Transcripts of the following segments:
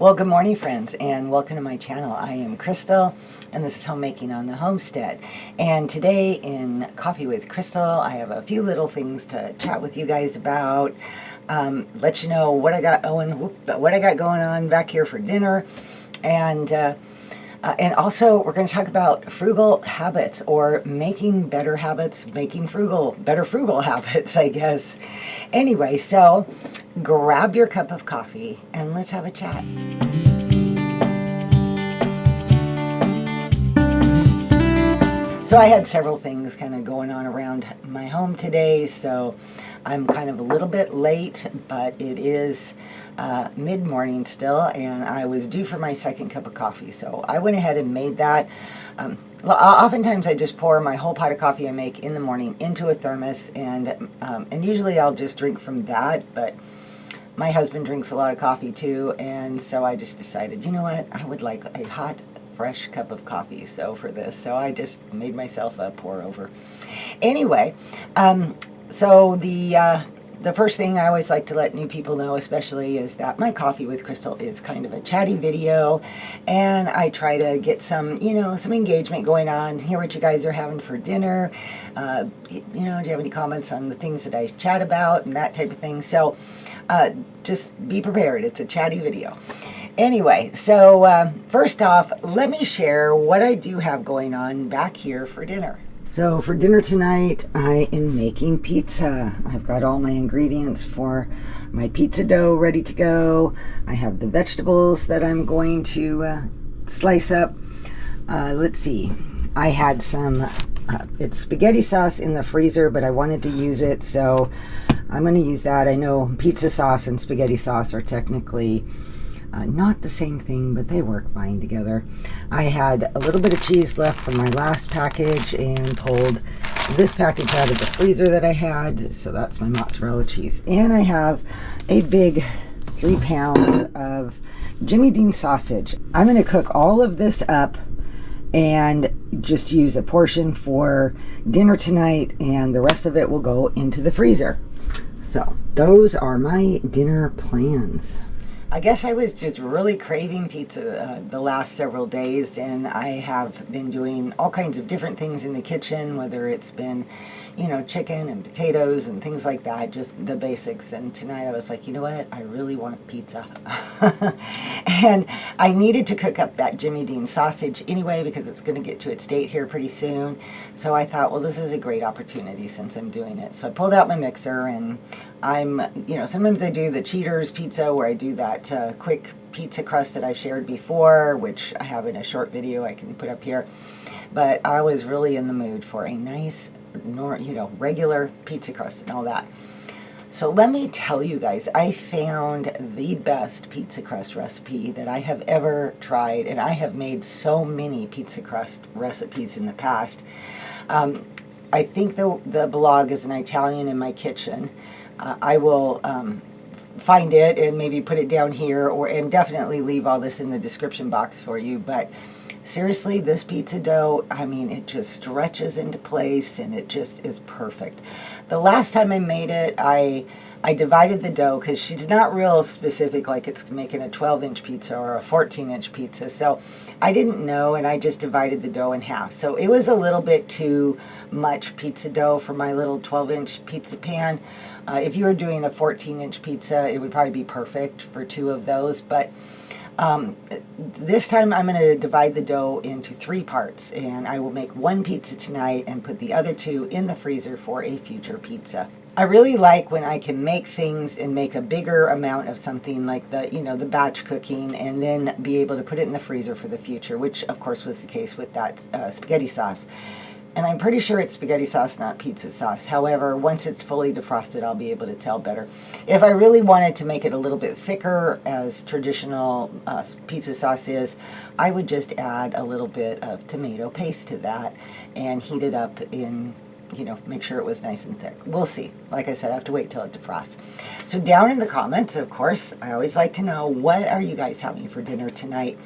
Well, good morning, friends, and welcome to my channel. I am Crystal, and this is Homemaking on the Homestead. And today in Coffee with Crystal, I have a few little things to chat with you guys about. Let you know what I got going on back here for dinner, and also we're going to talk about frugal habits, or making better habits, making better frugal habits, I guess. Anyway, so grab your cup of coffee and let's have a chat. So I had several things kind of going on around my home today, so I'm kind of a little bit late, but it is mid-morning still, and I was due for my second cup of coffee, so I went ahead and made that. Oftentimes I just pour my whole pot of coffee I make in the morning into a thermos, and usually I'll just drink from that, but my husband drinks a lot of coffee too, and so I just decided, you know what, I would like a hot, fresh cup of coffee so I just made myself a pour over. Anyway, so the first thing I always like to let new people know, especially, is that my Coffee with Crystal is kind of a chatty video, and I try to get some engagement going on, hear what you guys are having for dinner, do you have any comments on the things that I chat about and that type of thing. So just be prepared, it's a chatty video. Anyway, so first off, let me share what I do have going on back here for dinner. So for dinner tonight, I am making pizza. I've got all my ingredients for my pizza dough ready to go. I have the vegetables that I'm going to slice up. Let's see. I had some, it's spaghetti sauce in the freezer, but I wanted to use it, so I'm going to use that. I know pizza sauce and spaghetti sauce are technically not the same thing, but they work fine together. I had a little bit of cheese left from my last package and pulled this package out of the freezer that I had, so that's my mozzarella cheese. And I have a big 3 pounds of Jimmy Dean sausage. I'm going to cook all of this up and just use a portion for dinner tonight, and the rest of it will go into the freezer. So those are my dinner plans. I guess I was just really craving pizza the last several days, and I have been doing all kinds of different things in the kitchen, whether it's been, chicken and potatoes and things like that, just the basics. And tonight I was like, you know what, I really want pizza. And I needed to cook up that Jimmy Dean sausage anyway, because it's going to get to its date here pretty soon. So I thought, well, this is a great opportunity since I'm doing it. So I pulled out my mixer, and I'm, sometimes I do the Cheaters pizza, where I do that quick pizza crust that I've shared before, which I have in a short video I can put up here. But I was really in the mood for a nice, regular pizza crust and all that. So let me tell you guys, I found the best pizza crust recipe that I have ever tried, and I have made so many pizza crust recipes in the past. I think the blog is An Italian in My Kitchen. I will find it and maybe put it down here, and definitely leave all this in the description box for you. But seriously, this pizza dough, it just stretches into place, and it just is perfect. The last time I made it, I divided the dough, because she's not real specific, like it's making a 12-inch pizza or a 14-inch pizza. So I didn't know, and I just divided the dough in half. So it was a little bit too much pizza dough for my little 12-inch pizza pan. If you were doing a 14-inch pizza, it would probably be perfect for 2 of those. But this time I'm going to divide the dough into 3 parts, and I will make 1 pizza tonight and put the other 2 in the freezer for a future pizza. I really like when I can make things and make a bigger amount of something, like the batch cooking, and then be able to put it in the freezer for the future, which of course was the case with that spaghetti sauce. And I'm pretty sure it's spaghetti sauce, not pizza sauce. However, once it's fully defrosted, I'll be able to tell better. If I really wanted to make it a little bit thicker, as traditional pizza sauce is, I would just add a little bit of tomato paste to that and heat it up in, make sure it was nice and thick. We'll see. Like I said, I have to wait till it defrosts. So down in the comments, of course, I always like to know, what are you guys having for dinner tonight?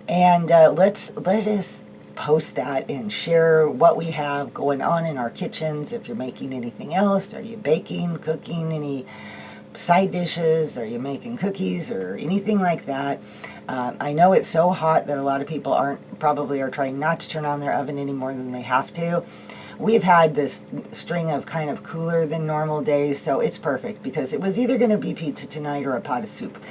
And let us post that and share what we have going on in our kitchens. If you're making anything else, are you baking, cooking, any side dishes? Are you making cookies or anything like that? I know it's so hot that a lot of people probably are trying not to turn on their oven any more than they have to. We've had this string of kind of cooler than normal days, so it's perfect because it was either going to be pizza tonight or a pot of soup.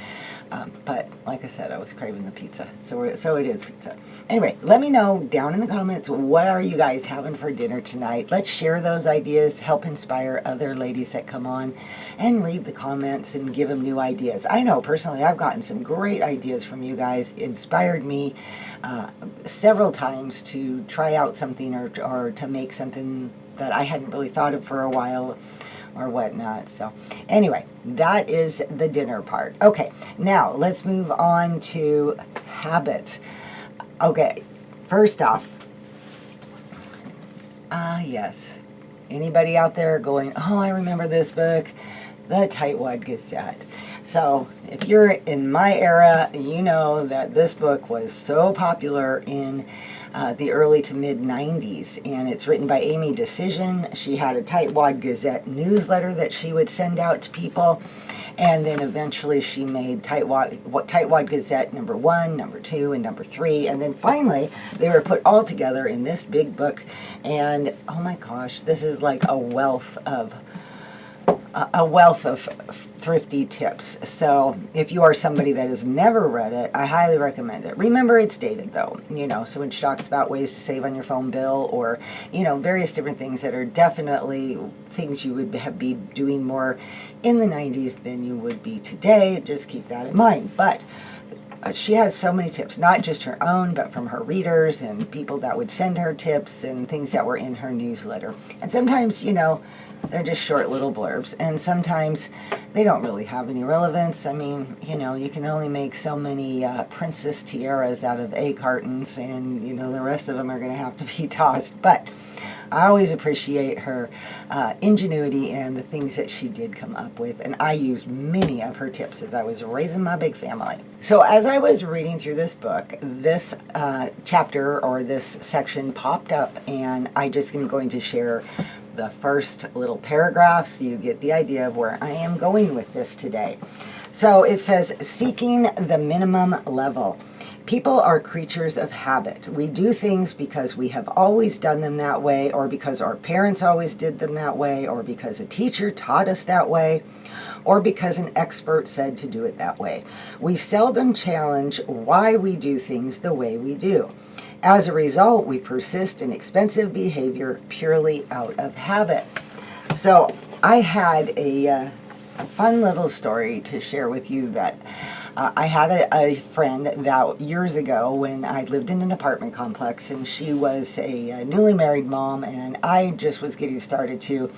But like I said, I was craving the pizza, so it is pizza. Anyway, let me know down in the comments, what are you guys having for dinner tonight? Let's share those ideas, help inspire other ladies that come on and read the comments and give them new ideas. I know personally I've gotten some great ideas from you guys, inspired me several times to try out something or to make something that I hadn't really thought of for a while or whatnot. So anyway, that is the dinner part. Okay, now let's move on to habits. Okay, first off, yes, anybody out there going, oh, I remember this book, The Tightwad Gazette. So if you're in my era, you know that this book was so popular in the early to mid 90s, and it's written by Amy Decision. She had a Tightwad Gazette newsletter that she would send out to people, and then eventually she made Tightwad Gazette number 1, number 2, and number 3, and then finally they were put all together in this big book. And oh my gosh, this is like a wealth of thrifty tips. So if you are somebody that has never read it, I highly recommend it. Remember, it's dated though, so it talks about ways to save on your phone bill, or various different things that are definitely things you would be doing more in the 90s than you would be today. Just keep that in mind. But she has so many tips, not just her own, but from her readers and people that would send her tips and things that were in her newsletter. And sometimes, they're just short little blurbs, and sometimes they don't really have any relevance. I mean, you can only make so many princess tiaras out of egg cartons, and, the rest of them are going to have to be tossed. But I always appreciate her ingenuity and the things that she did come up with, and I used many of her tips as I was raising my big family. So as I was reading through this book, this chapter or this section popped up, and I just am going to share the first little paragraph so you get the idea of where I am going with this today. So it says, seeking the minimum level. People are creatures of habit. We do things because we have always done them that way, or because our parents always did them that way, or because a teacher taught us that way, or because an expert said to do it that way. We seldom challenge why we do things the way we do. As a result, we persist in expensive behavior purely out of habit. So I had a fun little story to share with you that I had a friend that years ago when I lived in an apartment complex, and she was a newly married mom, and I just was getting started too.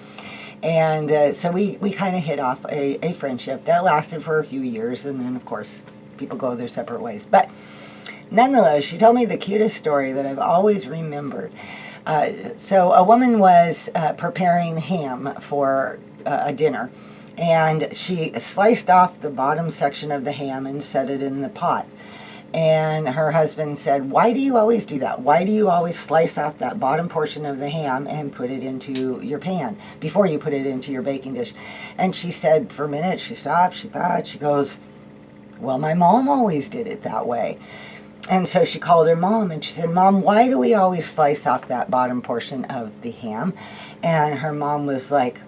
And so we kind of hit off a friendship that lasted for a few years, and then of course people go their separate ways. But nonetheless, she told me the cutest story that I've always remembered. So a woman was preparing ham for a dinner, and she sliced off the bottom section of the ham and set it in the pot. And her husband said, "Why do you always do that? Why do you always slice off that bottom portion of the ham and put it into your pan before you put it into your baking dish?" And she said, for a minute, she stopped, she thought, she goes, "Well, my mom always did it that way." And so she called her mom and she said, "Mom, why do we always slice off that bottom portion of the ham?" And her mom was like,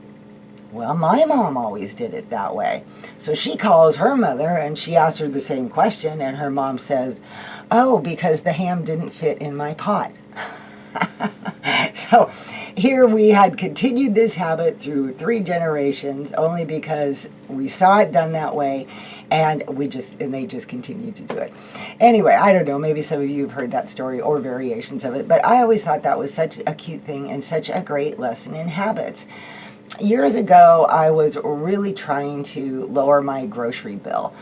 "Well, my mom always did it that way." So she calls her mother and she asks her the same question, and her mom says, "Oh, because the ham didn't fit in my pot." So here we had continued this habit through 3 generations only because we saw it done that way, and they just continued to do it. Anyway, I don't know, maybe some of you have heard that story or variations of it, but I always thought that was such a cute thing and such a great lesson in habits. Years ago, I was really trying to lower my grocery bill.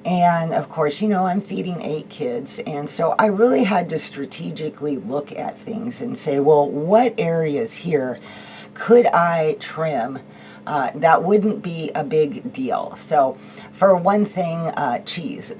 And of course, I'm feeding 8 kids. And so I really had to strategically look at things and say, well, what areas here could I trim that wouldn't be a big deal? So for one thing, cheese.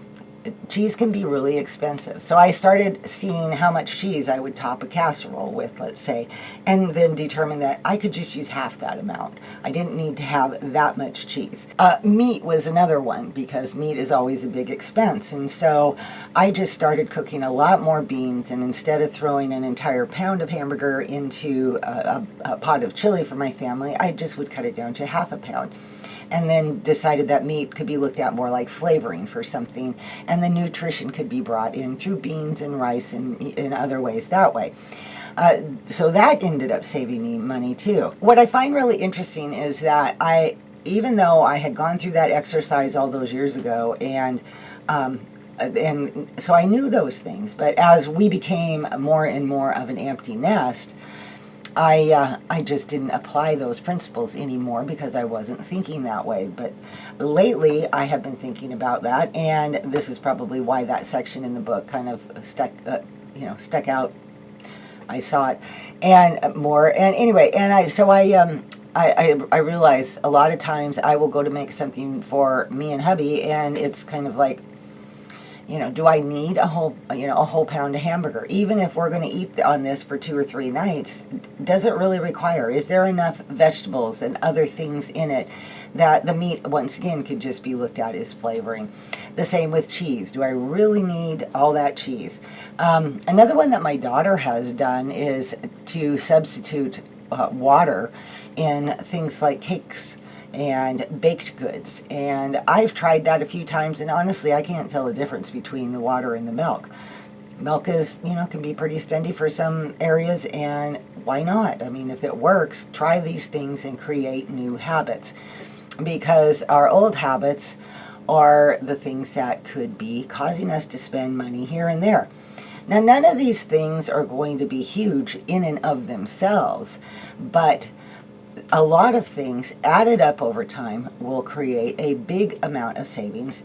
cheese can be really expensive. So I started seeing how much cheese I would top a casserole with, let's say, and then determined that I could just use half that amount. I didn't need to have that much cheese. Meat was another one, because meat is always a big expense. And so I just started cooking a lot more beans, and instead of throwing an entire pound of hamburger into a pot of chili for my family, I just would cut it down to half a pound. And then decided that meat could be looked at more like flavoring for something, and the nutrition could be brought in through beans and rice and in other ways that way. So that ended up saving me money too. What I find really interesting is that even though I had gone through that exercise all those years ago, and so I knew those things, but as we became more and more of an empty nest, I just didn't apply those principles anymore because I wasn't thinking that way. But lately I have been thinking about that, and this is probably why that section in the book kind of stuck out. I saw it and more, and anyway, and I realize a lot of times I will go to make something for me and hubby, and it's kind of like, do I need a whole pound of hamburger? Even if we're going to eat on this for 2 or 3 nights, does it really require? Is there enough vegetables and other things in it that the meat, once again, could just be looked at as flavoring? The same with cheese. Do I really need all that cheese? Another one that my daughter has done is to substitute water in things like cakes and baked goods, and I've tried that a few times, and honestly I can't tell the difference between the water and the milk. Milk is, can be pretty spendy for some areas, and why not? I mean, if it works, try these things and create new habits, because our old habits are the things that could be causing us to spend money here and there. Now, none of these things are going to be huge in and of themselves, but a lot of things added up over time will create a big amount of savings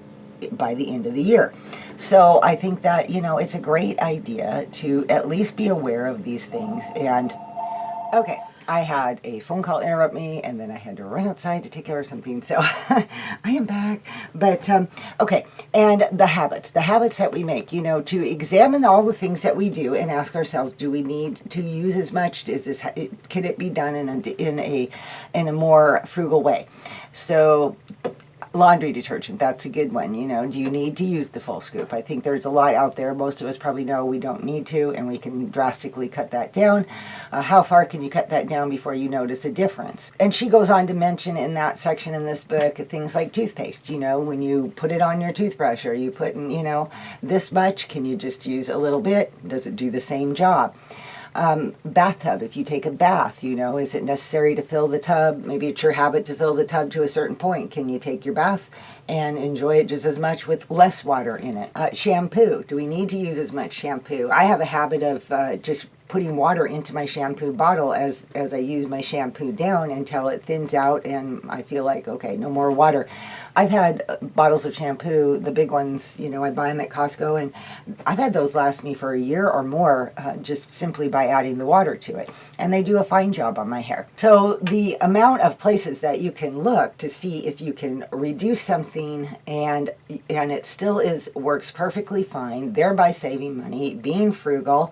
by the end of the year. So I think that, it's a great idea to at least be aware of these things. And okay, I had a phone call interrupt me, and then I had to run outside to take care of something. So I am back. But okay, and the habits that we make, to examine all the things that we do and ask ourselves, do we need to use as much? Can it be done in a more frugal way? So laundry detergent, that's a good one. Do you need to use the full scoop? I think there's a lot out there. Most of us probably know we don't need to, and we can drastically cut that down. How far can you cut that down before you notice a difference? And she goes on to mention in that section in this book things like toothpaste. When you put it on your toothbrush, or you put in, this much, can you just use a little bit? Does it do the same job? Bathtub, if you take a bath, is it necessary to fill the tub? Maybe it's your habit to fill the tub to a certain point. Can you take your bath and enjoy it just as much with less water in it? Shampoo, do we need to use as much shampoo? I have a habit of just putting water into my shampoo bottle as I use my shampoo down until it thins out and I feel like, okay, no more water. I've had bottles of shampoo, the big ones, I buy them at Costco, and I've had those last me for a year or more just simply by adding the water to it. And they do a fine job on my hair. So the amount of places that you can look to see if you can reduce something and it still works perfectly fine, thereby saving money, being frugal,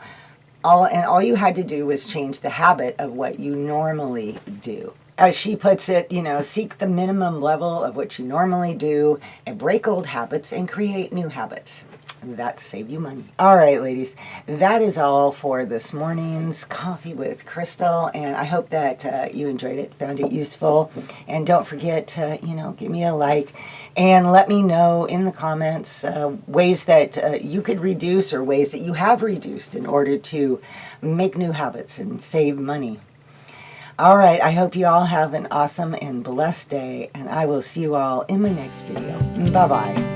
all you had to do was change the habit of what you normally do. As she puts it, seek the minimum level of what you normally do and break old habits and create new habits. That save you money. All right, ladies, that is all for this morning's Coffee with Crystal, and I hope that you enjoyed it, found it useful, and don't forget to, give me a like and let me know in the comments ways that you could reduce or ways that you have reduced in order to make new habits and save money. All right, I hope you all have an awesome and blessed day, and I will see you all in my next video. Bye-bye.